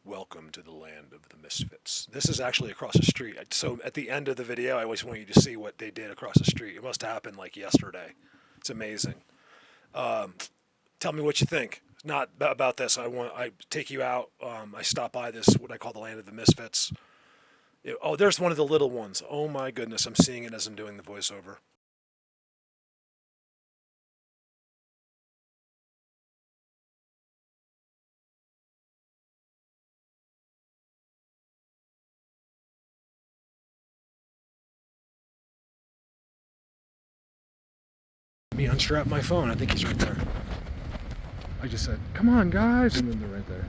Welcome to the land of the Misfits. This is actually across the street. So at the end of the video, I always want you to see what they did across the street. It must have happened like yesterday. It's amazing. Um, Tell me what you think. Not about this. I take you out. I stop by this what I call the land of the Misfits. Oh, there's one of the little ones. Oh my goodness, I'm seeing it as I'm doing the voiceover. Let me unstrap my phone. I think he's right there. I just said, "Come on, guys," and then they're right there.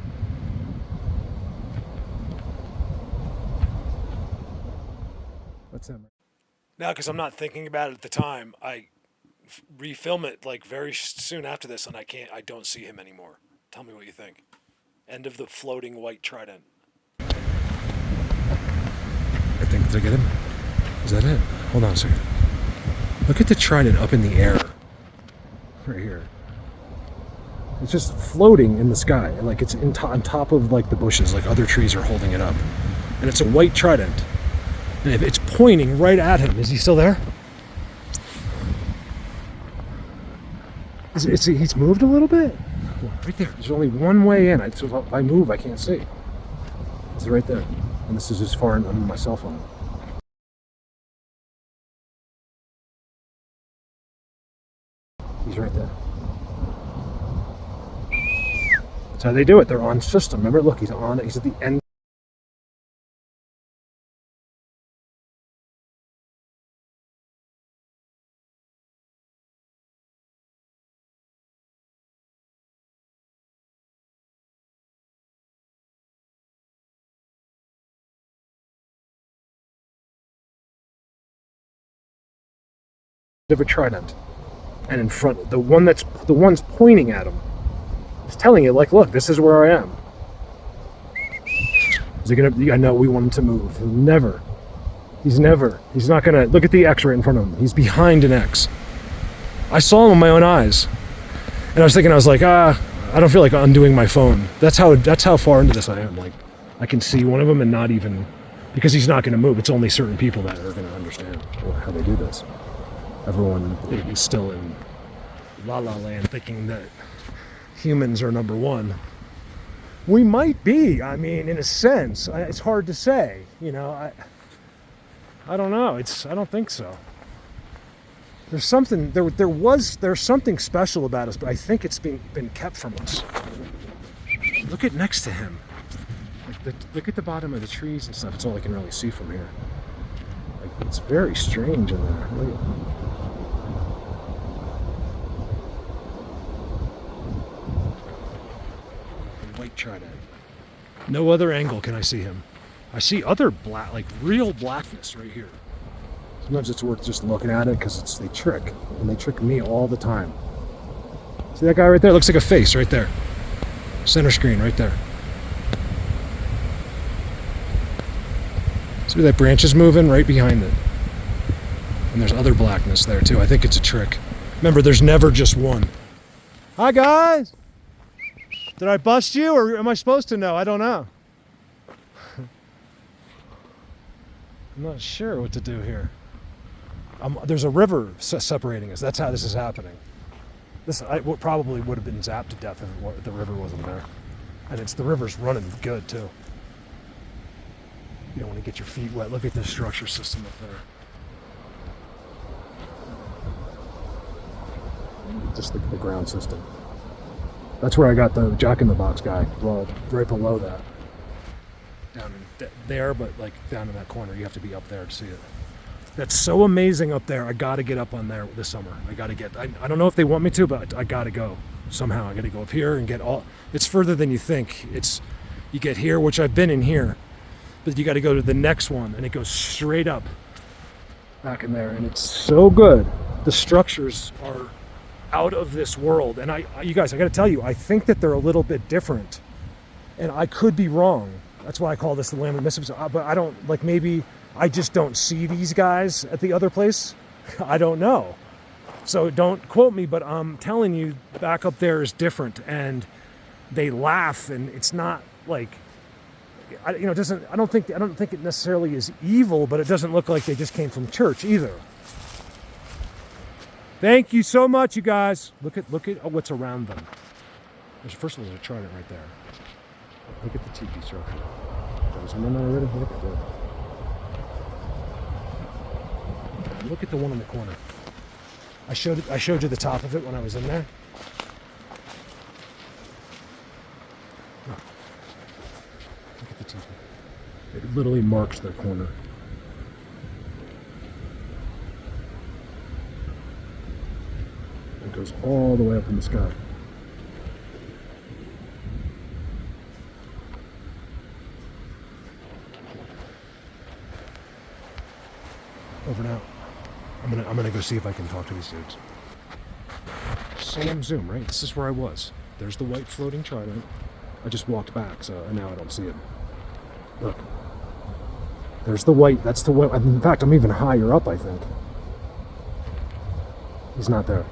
That's him. Now, because I'm not thinking about it at the time, I refilm it like very soon after this, and I don't see him anymore. Tell me what you think. End of the floating white trident. I think, did I get him? Is that it? Hold on a second. Look at the trident up in the air. Right here. It's just floating in the sky. Like it's on top of like the bushes, like other trees are holding it up. And it's a white trident. And if it's pointing right at him, is he still there? He's moved a little bit? Right there. There's only one way in. So if I move, I can't see. It's right there. And this is as far on my cell phone. He's right there. That's how they do it. They're on system. Remember, look, he's on it. He's at the end. Of a trident, and in front, the one's pointing at him. It's telling you, like, look, this is where I am. Is he gonna? I know we want him to move. He's not gonna. Look at the X right in front of him. He's behind an X. I saw him with my own eyes, and I was like, I don't feel like undoing my phone. That's how far into this I am. Like, I can see one of them and not even, because he's not gonna move. It's only certain people that are gonna understand how they do this. Everyone is still in La La Land thinking that humans are number one. We might be. I mean, in a sense, it's hard to say. You know, I don't know. I don't think so. There's something there's something special about us, but I think it's been kept from us. Look at next to him. Look at the bottom of the trees and stuff. It's all I can really see from here. Like, it's very strange in there. Look at, white trident. No other angle can I see him. I see other black, like real blackness right here. Sometimes it's worth just looking at it because they trick, and they trick me all the time. See that guy right there? Looks like a face right there. Center screen right there. See where that branch is moving? Right behind it. And there's other blackness there too. I think it's a trick. Remember, there's never just one. Hi guys! Did I bust you, or am I supposed to know? I don't know. I'm not sure what to do here. There's a river separating us. That's how this is happening. I probably would have been zapped to death if the river wasn't there. And the river's running good too. You don't want to get your feet wet. Look at this structure system up there. Just the ground system. That's where I got the Jack in the Box guy. Well, right below that. Down in there, but like down in that corner. You have to be up there to see it. That's so amazing up there. I got to get up on there this summer. I don't know if they want me to, but I got to go somehow. I got to go up here and get all. It's further than you think. You get here, which I've been in here, but you got to go to the next one, and it goes straight up back in there, and it's so good. The structures are out of this world, and you guys, I got to tell you, I think that they're a little bit different, and I could be wrong. That's why I call this the land of the Misfits. But I don't, like, maybe I just don't see these guys at the other place. I don't know. So don't quote me, but I'm telling you, back up there is different, and they laugh, and it's not like I don't think it necessarily is evil, but it doesn't look like they just came from church either. Thank you so much, you guys. Look at what's around them. First of all, there's a trident right there. Look at the tiki structure. There's one already. Look at that. Look at the one in the corner. I showed you the top of it when I was in there. Look at the tiki. It literally marks their corner. It goes all the way up in the sky. Over now. I'm gonna go see if I can talk to these dudes. Same zoom, right? This is where I was. There's the white floating trident. I just walked back, so now I don't see it. Look. There's the white. That's the white. In fact, I'm even higher up, I think. He's not there.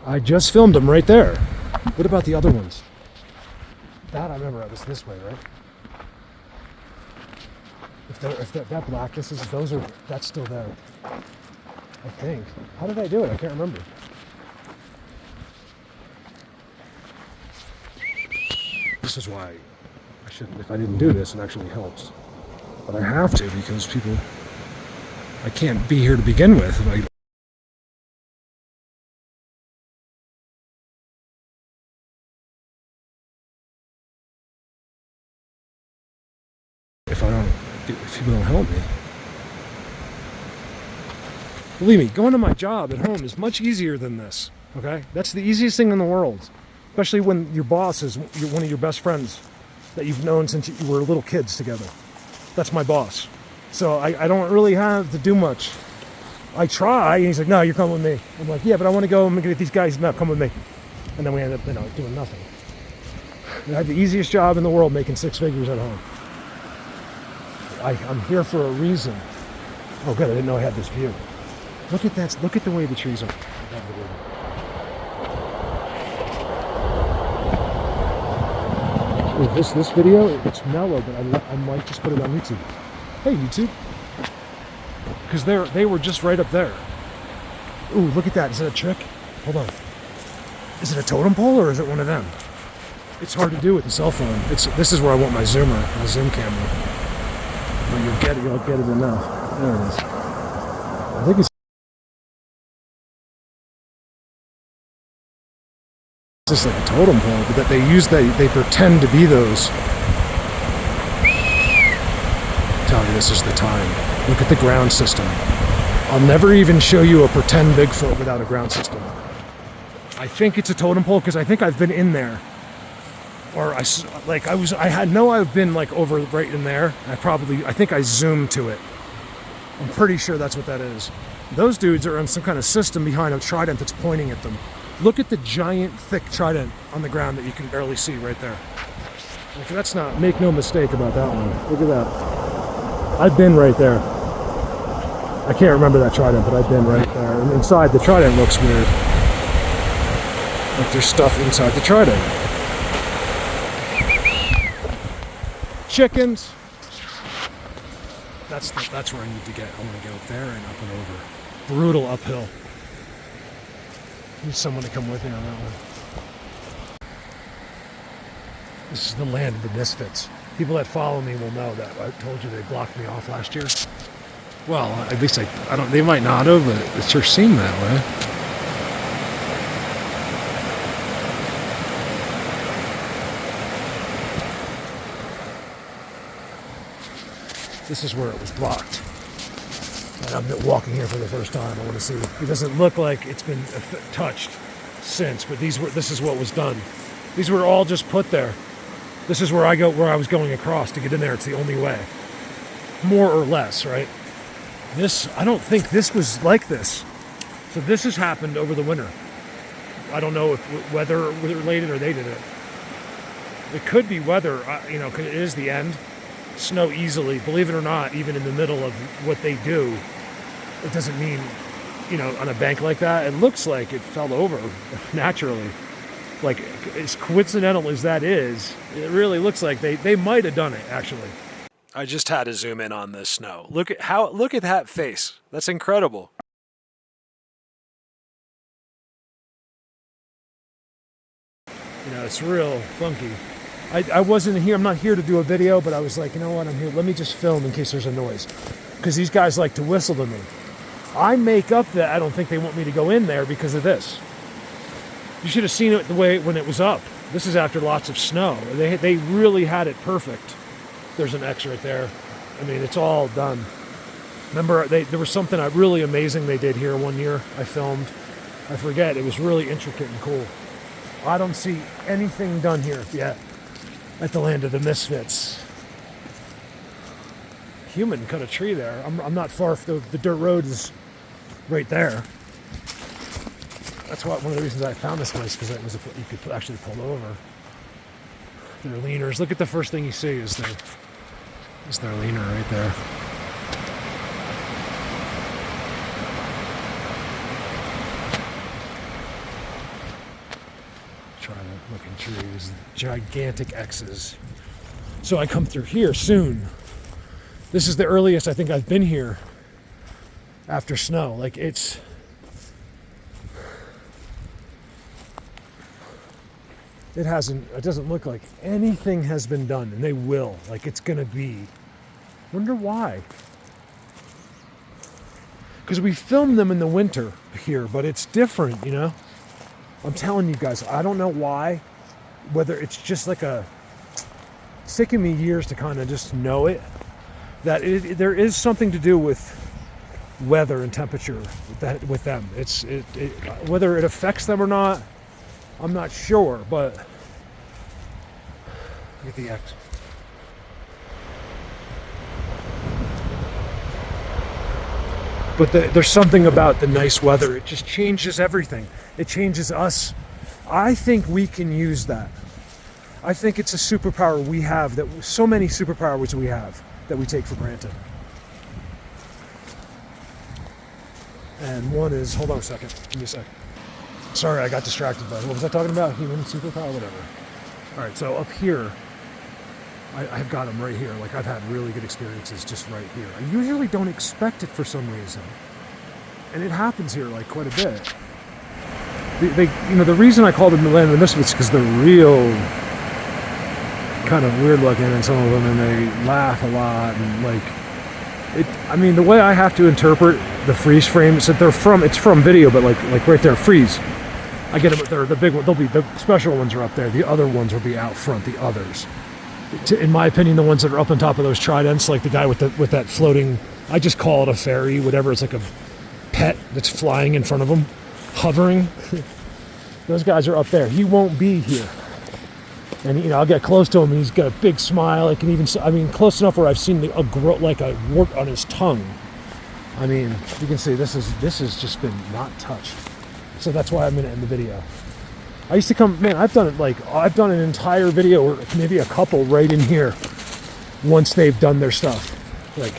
I just filmed him right there. What about the other ones? That I remember. I was this way, right? If that blackness is, that's still there. I think. How did I do it? I can't remember. This is why I shouldn't, if I didn't do this, it actually helps. But I have to because I can't be here to begin with. If people don't help me. Believe me, going to my job at home is much easier than this, okay? That's the easiest thing in the world, especially when your boss is one of your best friends that you've known since you were little kids together. That's my boss. So I don't really have to do much. I try, and he's like, no, you're coming with me. I'm like, yeah, but I want to go and get these guys. No, come with me. And then we end up, doing nothing. I have the easiest job in the world, making 6 figures at home. I'm here for a reason. Oh, good. I didn't know I had this view. Look at that. Look at the way the trees are. This video, it's mellow, but I might just put it on YouTube. Hey, YouTube. Because they were just right up there. Ooh, look at that. Is that a trick? Hold on. Is it a totem pole or is it one of them? It's hard to do with the cell phone. This is where I want my zoomer, my zoom camera. But you'll get it enough. There it is. I think it's just like a totem pole, but that they pretend to be those. I tell you, this is the time. Look at the ground system. I'll never even show you a pretend Bigfoot without a ground system. I think it's a totem pole because I think I've been in there. Or I've been like over right in there. I think I zoomed to it. I'm pretty sure that's what that is. Those dudes are on some kind of system behind a trident that's pointing at them. Look at the giant, thick trident on the ground that you can barely see right there. Like, that's not, make no mistake about that one. Look at that. I've been right there. I can't remember that trident, but I've been right there. And inside, the trident looks weird. Like there's stuff inside the trident. Chickens. That's where I need to get. I want to get up there and up and over. Brutal uphill. Need someone to come with me on that one. This is the land of the Misfits. People that follow me will know that. I told you they blocked me off last year. Well, at least I don't. They might not have, but it sure seemed that way. This is where it was blocked. And I'm walking here for the first time. I want to see. It doesn't look like it's been touched since, but this is what was done. These were all just put there. This is where I was going across to get in there. It's the only way. More or less, right? I don't think this was like this. So this has happened over the winter. I don't know if weather was related or they did it. It could be weather, because it is the end. Snow easily, believe it or not, even in the middle of what they do. It doesn't mean, on a bank like that, it looks like it fell over naturally. Like, as coincidental as that is, it really looks like they might have done it, actually. I just had to zoom in on this snow. Look at that face. That's incredible. You know, it's real funky. I wasn't here, I'm not here to do a video, but I was like, you know what, I'm here, let me just film in case there's a noise. Because these guys like to whistle to me. I make up that I don't think they want me to go in there because of this. You should have seen it the way when it was up. This is after lots of snow. They really had it perfect. There's an X right there. I mean, it's all done. Remember, there was something really amazing they did here one year. I filmed. I forget. It was really intricate and cool. I don't see anything done here yet at the land of the Misfits. Human cut a tree there. I'm not far. The dirt road is right there. That's one of the reasons I found this place, because you could actually pull over. Their leaners. Look at the first thing you see is their leaner right there. Try to look in trees. Gigantic X's. So I come through here soon. This is the earliest I think I've been here after snow. Like, it doesn't look like anything has been done, and they will. Like, it's gonna be. Wonder why? Because we filmed them in the winter here, but it's different, you know? I'm telling you guys, I don't know why. Whether it's just like it's taken me years to kind of just know it. That there is something to do with weather and temperature with them. Whether it affects them or not, I'm not sure, but look at the X. But there's something about the nice weather. It just changes everything. It changes us. I think we can use that. I think it's a superpower we have, that so many superpowers we have that we take for granted. And one is, hold on a second, give me a sec. Sorry, I got distracted by, what was I talking about? Human superpower, whatever. All right, so up here, I've got them right here. Like, I've had really good experiences just right here. I usually don't expect it for some reason. And it happens here, like, quite a bit. The reason I call them the land of the Misfits is because they're real kind of weird looking, and some of them, and they laugh a lot, and like, I mean, the way I have to interpret the freeze frame is that it's from video, but like right there, freeze. I get them, they're the big one, the special ones are up there, the other ones will be out front, the others. In my opinion, the ones that are up on top of those tridents, like the guy with that floating, I just call it a fairy, whatever, it's like a pet that's flying in front of him, hovering. Those guys are up there. He won't be here. And, I'll get close to him, and he's got a big smile. I can even, close enough where I've seen a wart on his tongue. I mean, you can see this has just been not touched. So that's why I'm going to end the video. I used to come, man, I've done an entire video, or maybe a couple right in here, once they've done their stuff. Like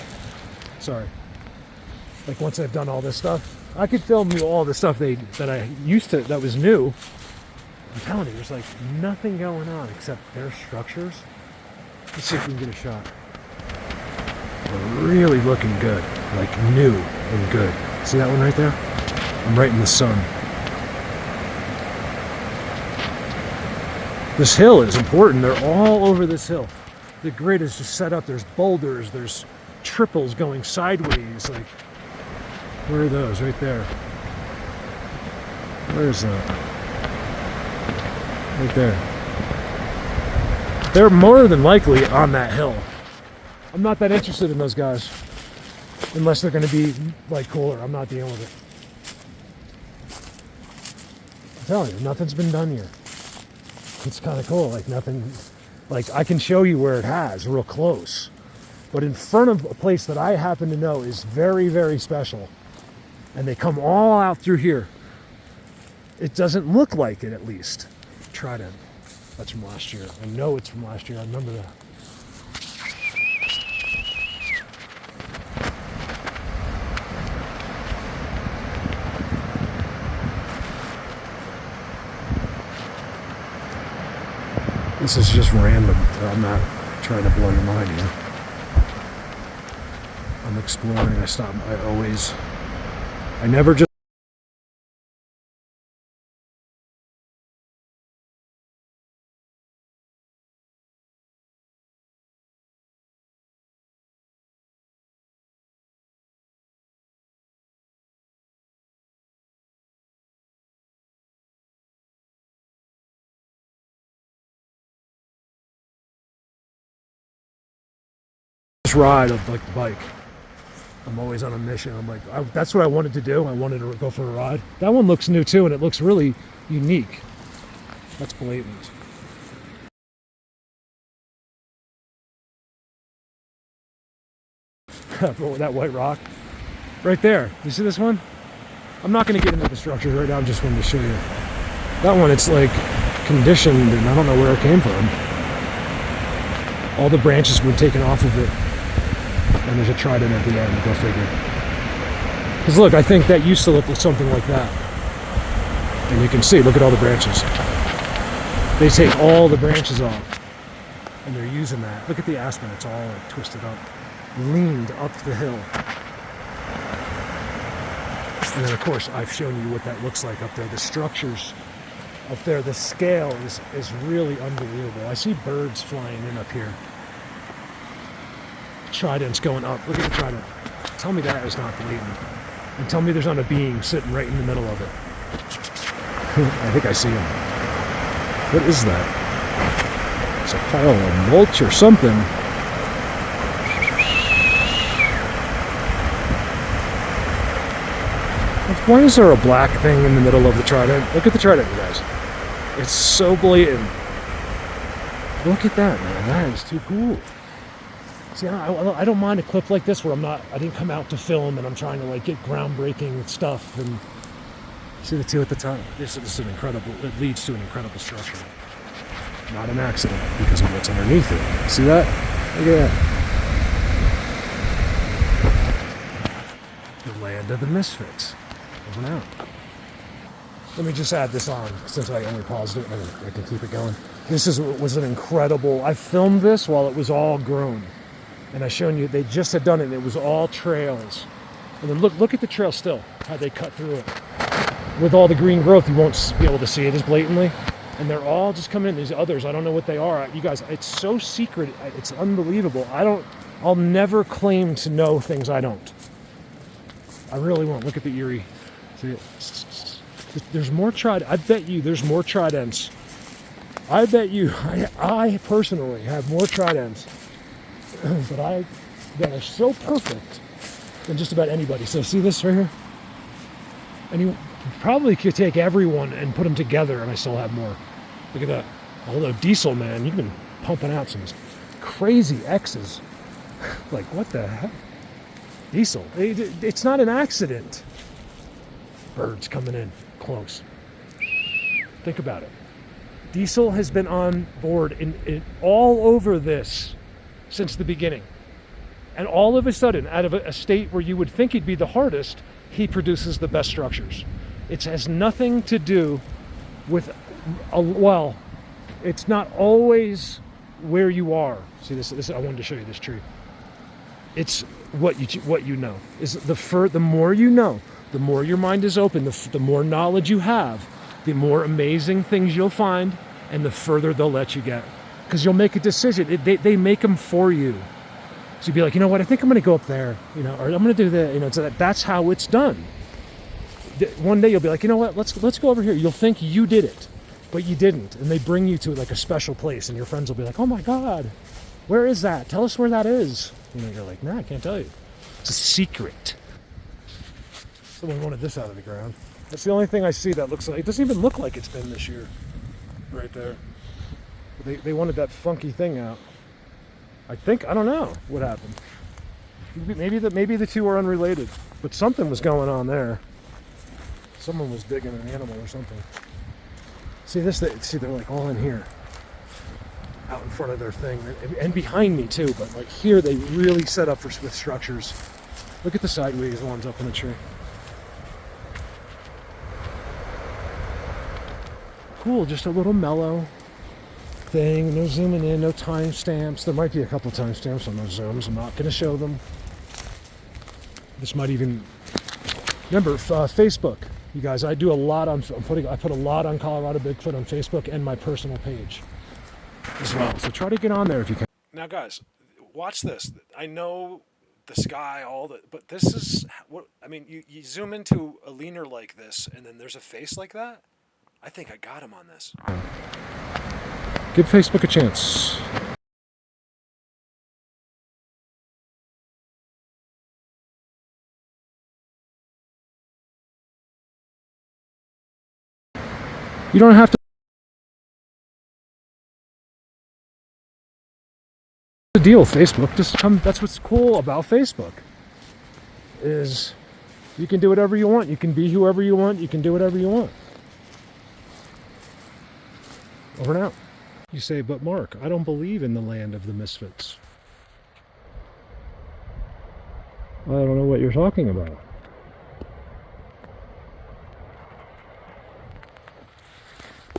once they've done all this stuff. I could film you all the stuff that was new. I'm telling you, there's like nothing going on except their structures. Let's see if we can get a shot. They're really looking good, like new and good. See that one right there? I'm right in the sun. This hill is important. They're all over this hill. The grid is just set up. There's boulders. There's triples going sideways. Like, where are those? Right there. Where's that? Right there. They're more than likely on that hill. I'm not that interested in those guys. Unless they're going to be, like, cooler. I'm not dealing with it. I'm telling you, nothing's been done here. It's kind of cool. Like, nothing... Like, I can show you where it has, real close. But in front of a place that I happen to know is very, very special. And they come all out through here. It doesn't look like it, at least. Trident. That's from last year. I know it's from last year. I remember that. This is just random. I'm not trying to blow your mind here. I'm exploring. I never just ride of like the bike. I'm always on a mission. I'm like, that's what I wanted to do. I wanted to go for a ride. That one looks new too, and it looks really unique. That's blatant. That white rock right there. You see this one? I'm not going to get into the structures right now. I just wanted to show you. That one, it's like conditioned, and I don't know where it came from. All the branches were taken off of it. And there's a trident at the end, go figure. Because look, I think that used to look like something like that. And you can see, look at all the branches. They take all the branches off. And they're using that. Look at the aspen, it's all like twisted up. Leaned up the hill. And then of course, I've shown you what that looks like up there. The structures up there, the scale is really unbelievable. I see birds flying in up here. Trident's going up. Look at the trident. Tell me that is not blatant. And tell me there's not a being sitting right in the middle of it. I think I see him. What is that? It's a pile of mulch or something. Why is there a black thing in the middle of the trident? Look at the trident, you guys. It's so blatant. Look at that, man. That is too cool. See, I don't mind a clip like this where I didn't come out to film and I'm trying to like get groundbreaking stuff. And see the two at the top? This is an incredible, it leads to an incredible structure. Not an accident because of what's underneath it. See that? Look at that. The land of the Misfits. Over now. Let me just add this on since I only paused it and I can keep it going. This was an incredible, I filmed this while it was all grown. And I shown you, they just had done it and it was all trails. And then look at the trail still, how they cut through it. With all the green growth, you won't be able to see it as blatantly. And they're all just coming in. These others, I don't know what they are. You guys, it's so secret, it's unbelievable. I'll never claim to know things I don't. I really won't. Look at the Erie. See it? There's more tridents. I bet you there's more tridents. I bet you, I personally have more tridents that are so perfect than just about anybody. So see this right here? And you probably could take everyone and put them together and I still have more. Look at that. Although Diesel, man, you've been pumping out some crazy X's. Like, what the heck? Diesel. It's not an accident. Birds coming in close. Think about it. Diesel has been on board in all over this since the beginning. And all of a sudden, out of a state where you would think he'd be the hardest, he produces the best structures. It has nothing to do with, well, it's not always where you are. See this I wanted to show you this tree. It's what you know. Is the more you know, the more your mind is open, the more knowledge you have, the more amazing things you'll find, and the further they'll let you get. Because you'll make a decision. They make them for you. So you'd be like, you know what, I think I'm going to go up there, or I'm going to do that, so that's how it's done. One day you'll be like, you know what, let's go over here. You'll think you did it, but you didn't. And they bring you to like a special place, and your friends will be like, oh my God, where is that? Tell us where that is. You're like, nah, I can't tell you. It's a secret. Someone wanted this out of the ground. That's the only thing I see that looks like, it doesn't even look like it's been this year. Right there. They wanted that funky thing out. I don't know what happened. Maybe the two are unrelated, but something was going on there. Someone was digging an animal or something. See this? They're like all in here, out in front of their thing, and behind me too. But like here, they really set up with structures. Look at the sideways ones up in the tree. Cool, just a little mellow. thing. No zooming in, no timestamps. There might be a couple timestamps on those zooms. I'm not going to show them. This might even... Remember, Facebook. You guys, I do a lot on... I put a lot on Colorado Bigfoot on Facebook and my personal page as well. So try to get on there if you can. Now, guys, watch this. I know the sky, but this is what I mean. You zoom into a leaner like this, and then there's a face like that. I think I got him on this. Give Facebook a chance. You don't have to deal with Facebook. Just come. That's what's cool about Facebook. Is you can do whatever you want. You can be whoever you want. You can do whatever you want. Over and out. You say, but Mark, I don't believe in the land of the Misfits. I don't know what you're talking about.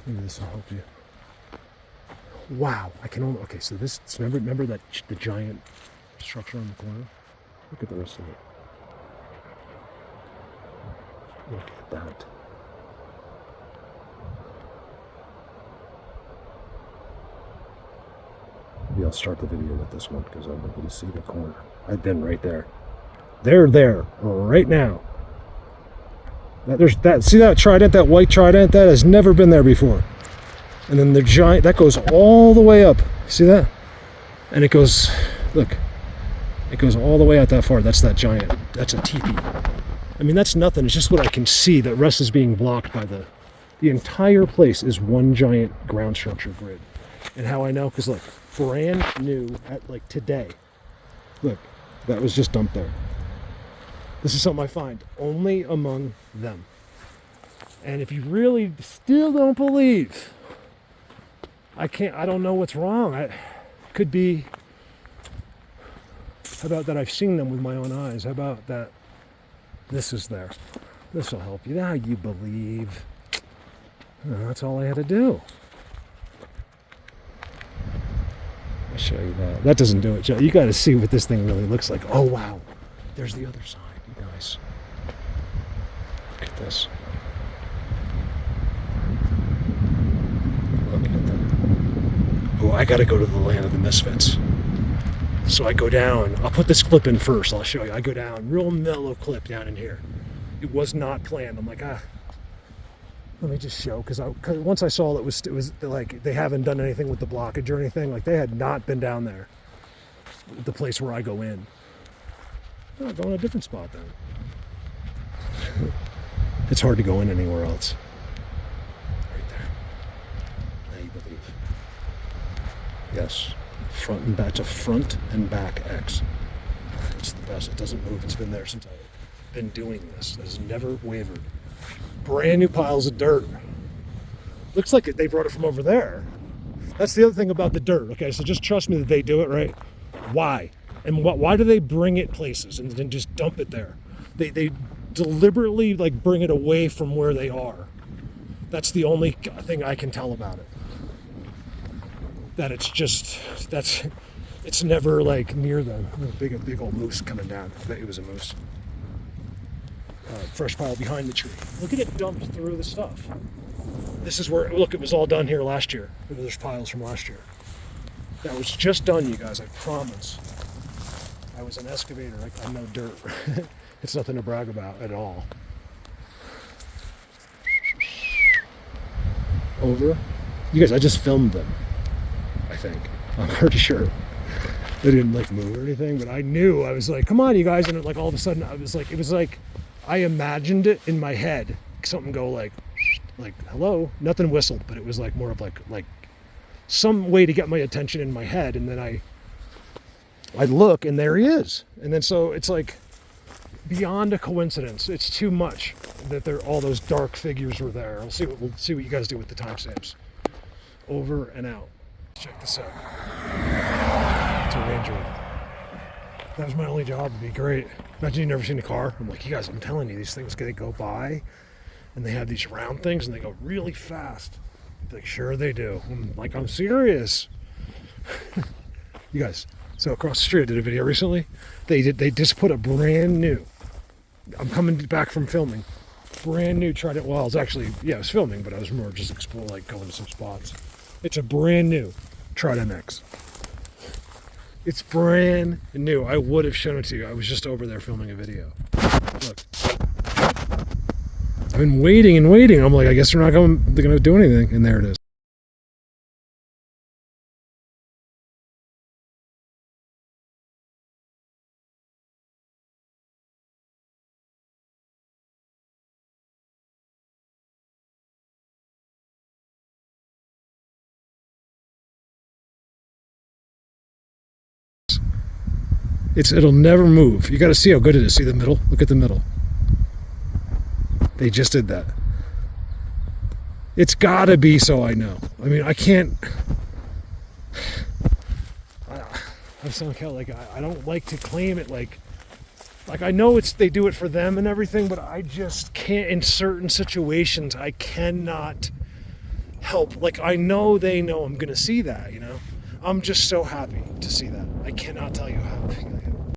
Maybe this will help you. Wow, I can only... Okay, so this... Remember that the giant structure on the corner? Look at the rest of it. Look at that. Maybe I'll start the video with this one because I want you to see the corner. I've been right there. They're there right now. There's that. See that trident, that white trident? That has never been there before. And then the giant, that goes all the way up. See that? And it goes, look, it goes all the way out that far. That's that giant. That's a teepee. I mean, that's nothing. It's just what I can see. The rest is being blocked by the entire place is one giant ground structure grid. And how I know? Because look, brand new at like today. Look, that was just dumped there. This is something I find only among them. And if you really still don't believe, I don't know what's wrong. It could be, how about that I've seen them with my own eyes? How about that this is there? This will help you. Now you believe. That's all I had to do. I'll show you that. That doesn't do it, Joe. You got to see what this thing really looks like. Oh, wow. There's the other side, you guys. Look at this. Look at that. Oh, I got to go to the land of the Misfits. So I go down. I'll put this clip in first. I'll show you. I go down. Real mellow clip down in here. It was not planned. I'm like, let me just show, because once I saw it was like they haven't done anything with the blockage or anything. Like they had not been down there, the place where I go in. I'll go in a different spot then. It's hard to go in anywhere else. Right there. Now you believe. Yes, front and back. It's a front and back X. It's the best. It doesn't move. It's been there since I've been doing this. It has never wavered. Brand new piles of dirt. Looks like they brought it from over there. That's the other thing about the dirt. Okay, so just trust me that they do it right. Why? And why do they bring it places and then just dump it there? They deliberately like bring it away from where they are. That's the only thing I can tell about it. That it's never like near them. A big old moose coming down. I bet it was a moose. Fresh pile behind the tree. Look at it dumped through the stuff. This is where, look, it was all done here last year. There's piles from last year. That was just done, you guys, I promise. I was an excavator. I know dirt. It's nothing to brag about at all. Over. You guys, I just filmed them, I think. I'm pretty sure. They didn't like move or anything, but I knew. I was like, come on, you guys. And like all of a sudden, it was like, I imagined it in my head. Something go like hello. Nothing whistled, but it was like more of like some way to get my attention in my head. And then I look, and there he is. And then so it's like beyond a coincidence. It's too much that all those dark figures were there. We'll see what you guys do with the timestamps. Over and out. Check this out. It's a Ranger. That was my only job. It'd be great. Imagine you've never seen a car. I'm like, you guys, I'm telling you, these things, they go by and they have these round things and they go really fast. Like, sure they do. I'm like, I'm serious. You guys, so across the street, I did a video recently. They just put a brand new. I'm coming back from filming. Brand new Trident. Well, I was actually, yeah, I was filming, but I was more just exploring, like going to some spots. It's a brand new Trident X. It's brand new. I would have shown it to you. I was just over there filming a video. Look. I've been waiting and waiting. I'm like, I guess they're going to do anything. And there it is. It'll never move. You got to see how good it is. See the middle? Look at the middle. They just did that. It's got to be so I know. I mean, I can't. I sound kind of like I don't like to claim it like I know they do it for them and everything, but I just can't. In certain situations, I cannot help. Like, I know they know I'm gonna see that. I'm just so happy to see that. I cannot tell you how happy I am.